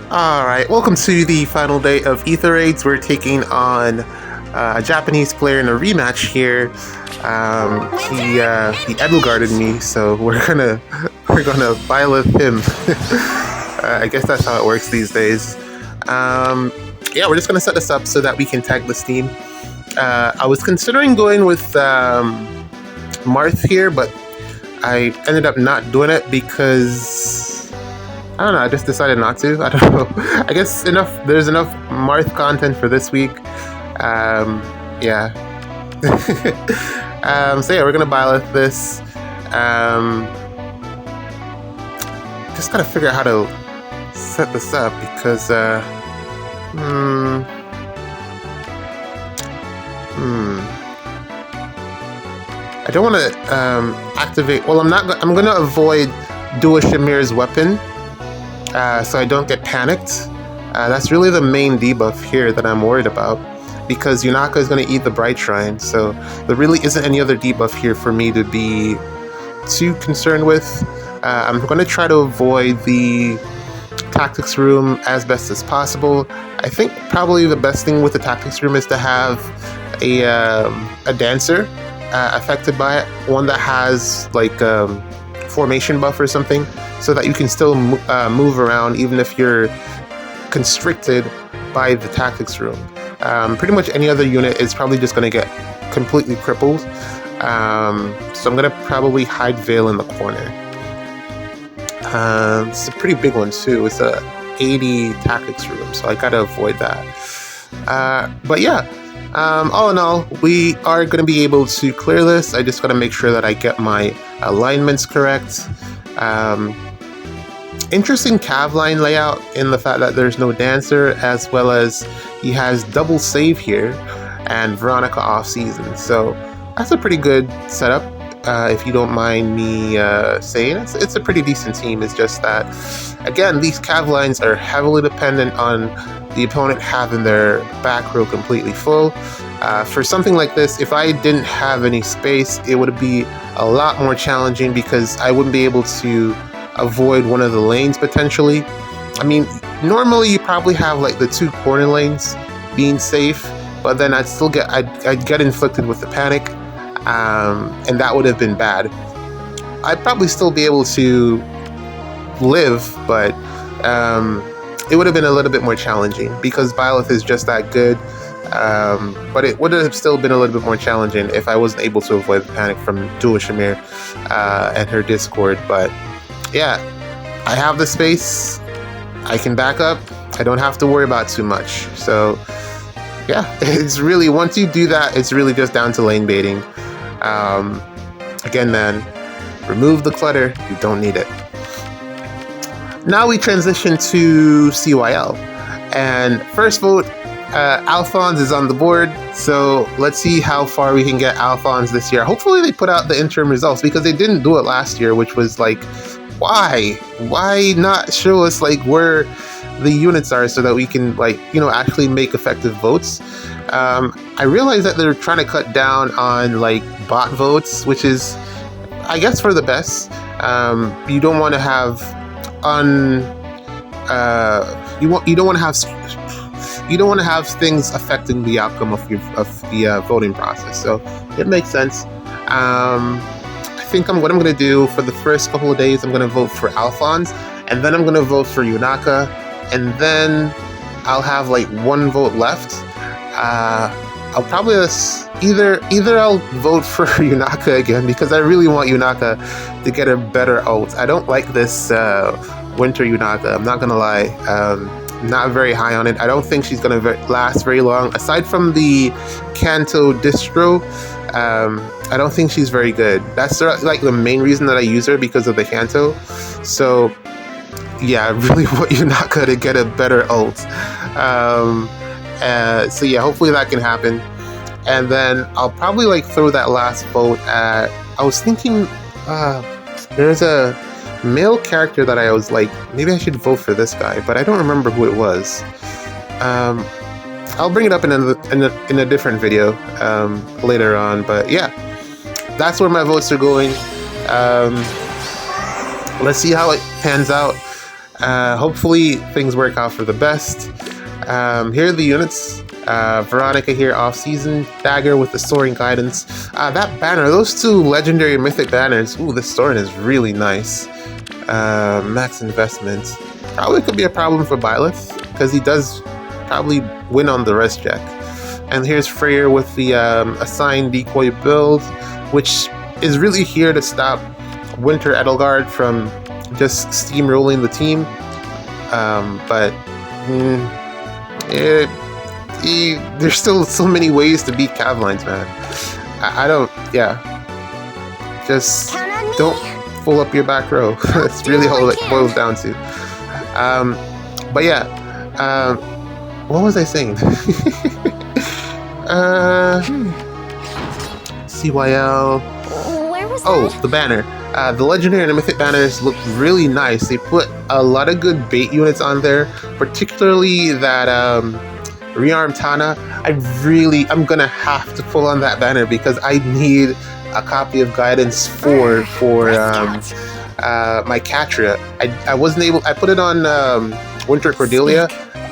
Alright, welcome to the final day of Ether raids. We're taking on a Japanese player in a rematch here. He Edelgarded me, so we're gonna byleth him. I guess that's how it works these days. Yeah, we're just gonna set this up so that we can tag this team. I was considering going with Marth here, but I ended up not doing it because I don't know, I just decided not to. I don't know. I guess there's enough Marth content for this week. Yeah. So yeah, we're gonna byleth this. Just gotta figure out how to set this up because I don't want to activate. Well, I'm gonna avoid Dua Shamir's weapon. So I don't get panicked. That's really the main debuff here that I'm worried about, because Yunaka is going to eat the Bright Shrine, so there really isn't any other debuff here for me to be too concerned with. I'm going to try to avoid the Tactics Room as best as possible. I think probably the best thing with the Tactics Room is to have a Dancer affected by it, one that has like formation buff or something, so that you can still move around even if you're constricted by the Tactics Room. Pretty much any other unit is probably just going to get completely crippled. So I'm going to probably hide Veil in the corner. It's a pretty big one too. It's a 80 Tactics Room, so I got to avoid that. But yeah, all in all, we are going to be able to clear this. I just got to make sure that I get my alignments correct. Interesting cav line layout in the fact that there's no Dancer, as well as he has double save here and Veronica off season. So that's a pretty good setup, if you don't mind me saying. It's a pretty decent team. It's just that, again, these cav lines are heavily dependent on the opponent having their back row completely full. For something like this, if I didn't have any space, it would be a lot more challenging because I wouldn't be able to avoid one of the lanes potentially. I mean, normally you probably have like the 2 corner lanes being safe, but then I'd get inflicted with the panic, and that would have been bad. I'd probably still be able to live, but it would have been a little bit more challenging because byleth is just that good. But it would have still been a little bit more challenging if I wasn't able to avoid the panic from Dua Shamir and her Discord. But yeah, I have the space. I can back up. I don't have to worry about too much. So yeah, it's really, once you do that, it's really just down to lane baiting. Again, man, remove the clutter. You don't need it. Now we transition to CYL. And first vote, Alfonse is on the board, so let's see how far we can get Alfonse this year. Hopefully they put out the interim results, because they didn't do it last year, which was like, why not show us like where the units are so that we can, like, you know, actually make effective votes. I realize that they're trying to cut down on like bot votes, which is, I guess, for the best. You don't want to have you don't want to have things affecting the outcome of the voting process. So it makes sense. I think what I'm going to do for the first couple of days, I'm going to vote for Alfonse, and then I'm going to vote for Yunaka, and then I'll have like 1 vote left. I'll probably either I'll vote for Yunaka again, because I really want Yunaka to get a better ult. I don't like this winter Yunaka, I'm not going to lie. Not very high on it. I don't think she's going to last very long. Aside from the Kanto distro, I don't think she's very good. That's like the main reason that I use her, because of the Kanto. So yeah, I really want Yunaka to get a better ult. So yeah, hopefully that can happen. And then I'll probably like throw that last vote at, I was thinking there's a male character that I was like, maybe I should vote for this guy, but I don't remember who it was. I'll bring it up in a different video later on, but yeah, that's where my votes are going. Let's see how it pans out. Hopefully things work out for the best. Here are the units. Veronica here, off-season. Dagger with the soaring guidance. That banner, those two legendary mythic banners. Ooh, this soaring is really nice. Max investment. Probably could be a problem for Byleth, because he does probably win on the rest check. And here's Freyr with the assigned decoy build, which is really here to stop Winter Edelgard from just steamrolling the team. There's still so many ways to beat Cavlines, man. I don't, yeah. Just don't pull up your back row. That's really all it boils down to. But yeah, what was I saying? CYL. Where was that? The banner. The legendary and the mythic banners look really nice. They put a lot of good bait units on there, particularly that Rearm Tana. I'm gonna have to pull on that banner because I need a copy of Guidance 4 for my Catria. I wasn't able. I put it on Winter Cordelia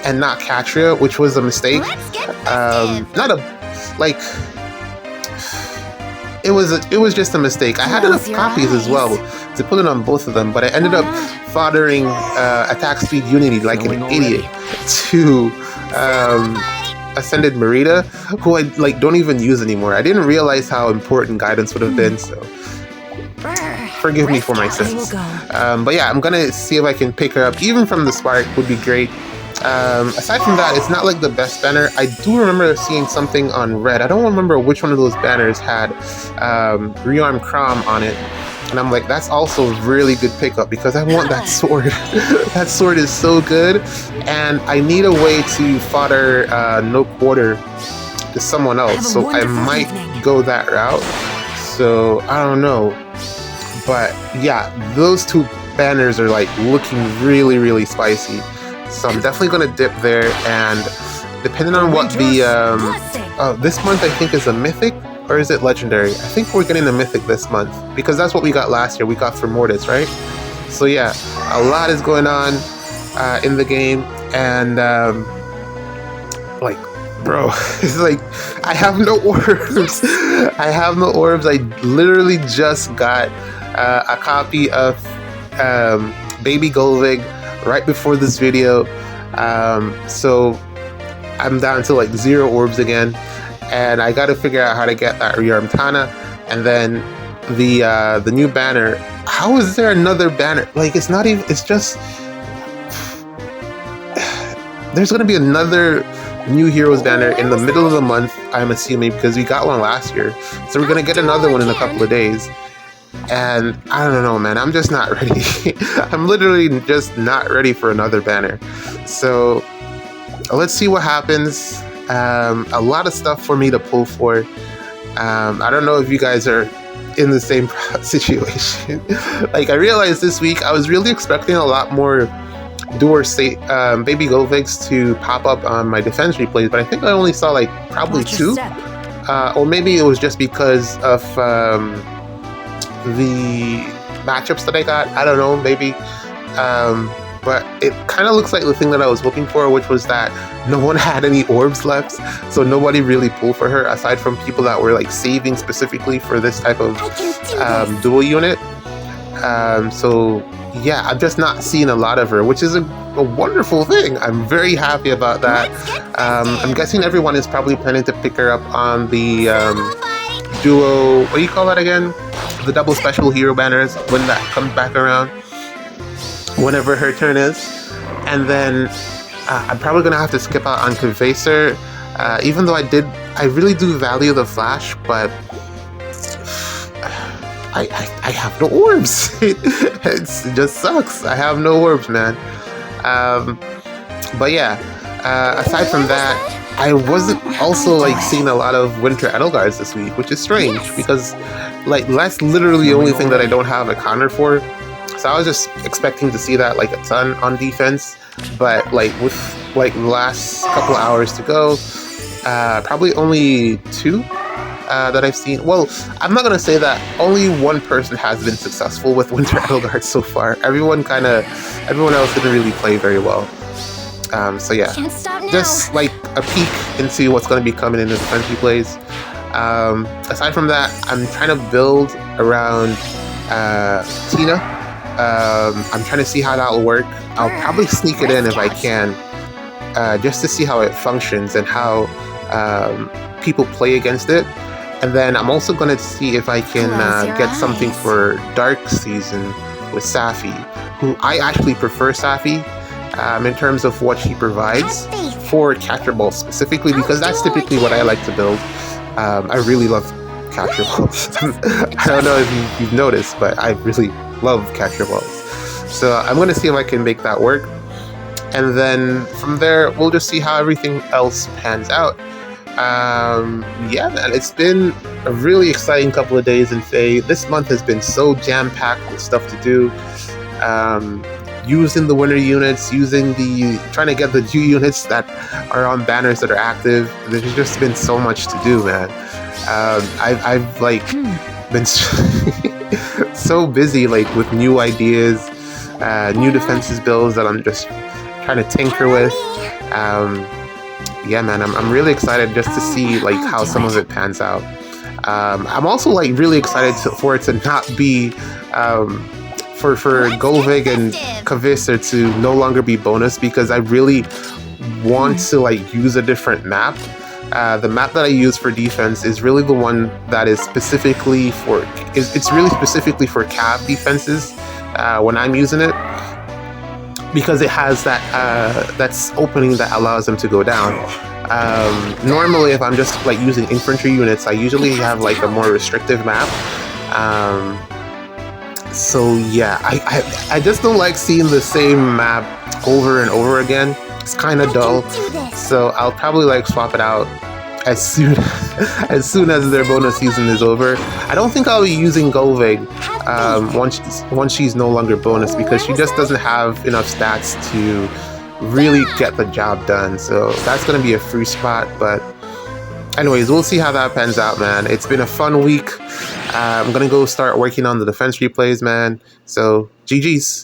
and not Catria, which was a mistake. Not a like. It was just a mistake. I had enough copies as well to put it on both of them, but I ended up foddering attack speed Unity like an idiot to Ascended Merida, who I don't even use anymore. I didn't realize how important Guidance would have been, so forgive me for my sins. But yeah, I'm gonna see if I can pick her up even from the Spark. Would be great. Aside from that, it's not like the best banner. I do remember seeing something on Red. I don't remember which one of those banners had Rearm Crom on it. And I'm like, that's also a really good pickup because I want that sword. That sword is so good. And I need a way to fodder No Quarter to someone else. So I might go that route. So I don't know. But yeah, those two banners are like looking really, really spicy. So I'm definitely going to dip there, and depending on what the, this month I think is a mythic, or is it legendary? I think we're getting a mythic this month, because that's what we got last year. We got for Mortis, right? So yeah, a lot is going on in the game, and like, bro, it's like, I have no orbs. I have no orbs. I literally just got a copy of Baby Golvig right before this video, so I'm down to like 0 orbs again, and I got to figure out how to get that Rearm Tana, and then the new banner. How is there another banner? Like, it's not even. It's just there's gonna be another new heroes banner in the middle of the month. I'm assuming because we got one last year, so we're gonna get another one in a couple of days. And I don't know, man, I'm just not ready. I'm literally just not ready for another banner. So let's see what happens. A lot of stuff for me to pull for. I don't know if you guys are in the same situation. Like, I realized this week I was really expecting a lot more Baby Golvigs to pop up on my defense replays, but I think I only saw like probably 2. Or maybe it was just because of the matchups that I got. I don't know, maybe. But it kind of looks like the thing that I was hoping for, which was that no one had any orbs left, so nobody really pulled for her aside from people that were like saving specifically for this type of dual unit. So yeah, I'm just not seeing a lot of her, which is a wonderful thing. I'm very happy about that. I'm guessing everyone is probably planning to pick her up on the duo, what do you call that again? The double special hero banners when that comes back around, whenever her turn is. And then I'm probably gonna have to skip out on Convaser, even though I really do value the flash, but I have no orbs. It just sucks. I have no orbs, man. But yeah, aside from that, I wasn't also like seeing a lot of Winter Edelgards this week, which is strange because like that's literally the only thing that I don't have a counter for. So I was just expecting to see that like a ton on defense, but like with like the last couple of hours to go, probably only 2 that I've seen. Well, I'm not gonna say that only one person has been successful with Winter Edelgard so far. Everyone kind of everyone else didn't really play very well. So yeah, just like a peek into what's going to be coming in the defense replays. Aside from that, I'm trying to build around Tina. I'm trying to see how that will work. I'll probably sneak it in if I can, just to see how it functions and how people play against it. And then I'm also going to see if I can get something for Dark Season with Safi, who I actually prefer Safi in terms of what she provides for Capture Balls specifically, because that's typically what I like to build. I really love Capture Balls. I don't know if you've noticed, but I really love Capture Balls. So I'm going to see if I can make that work. And then from there, we'll just see how everything else pans out. Yeah, man, it's been a really exciting couple of days in Faye. This month has been so jam-packed with stuff to do. Using the winter units, trying to get the Jew units that are on banners that are active. There's just been so much to do, man. I've like been so busy like with new ideas, new defenses builds that I'm just trying to tinker with. Yeah, man, I'm really excited just to see like how some of it pans out. I'm also like really excited for it to not be for Golvig and Kavisser to no longer be bonus, because I really want to like use a different map. The map that I use for defense is really the one that is specifically for it's really specifically for cav defenses when I'm using it, because it has that's opening that allows them to go down. Normally, if I'm just like using infantry units, I usually have like a more restrictive map. So yeah, I just don't like seeing the same map over and over again. It's kind of dull. So I'll probably like swap it out as soon as their bonus season is over. I don't think I'll be using Golvig once she's no longer bonus, because she just doesn't have enough stats to really get the job done. So that's gonna be a free spot. But anyways, we'll see how that pans out, man. It's been a fun week. I'm gonna go start working on the defense replays, man. So GG's.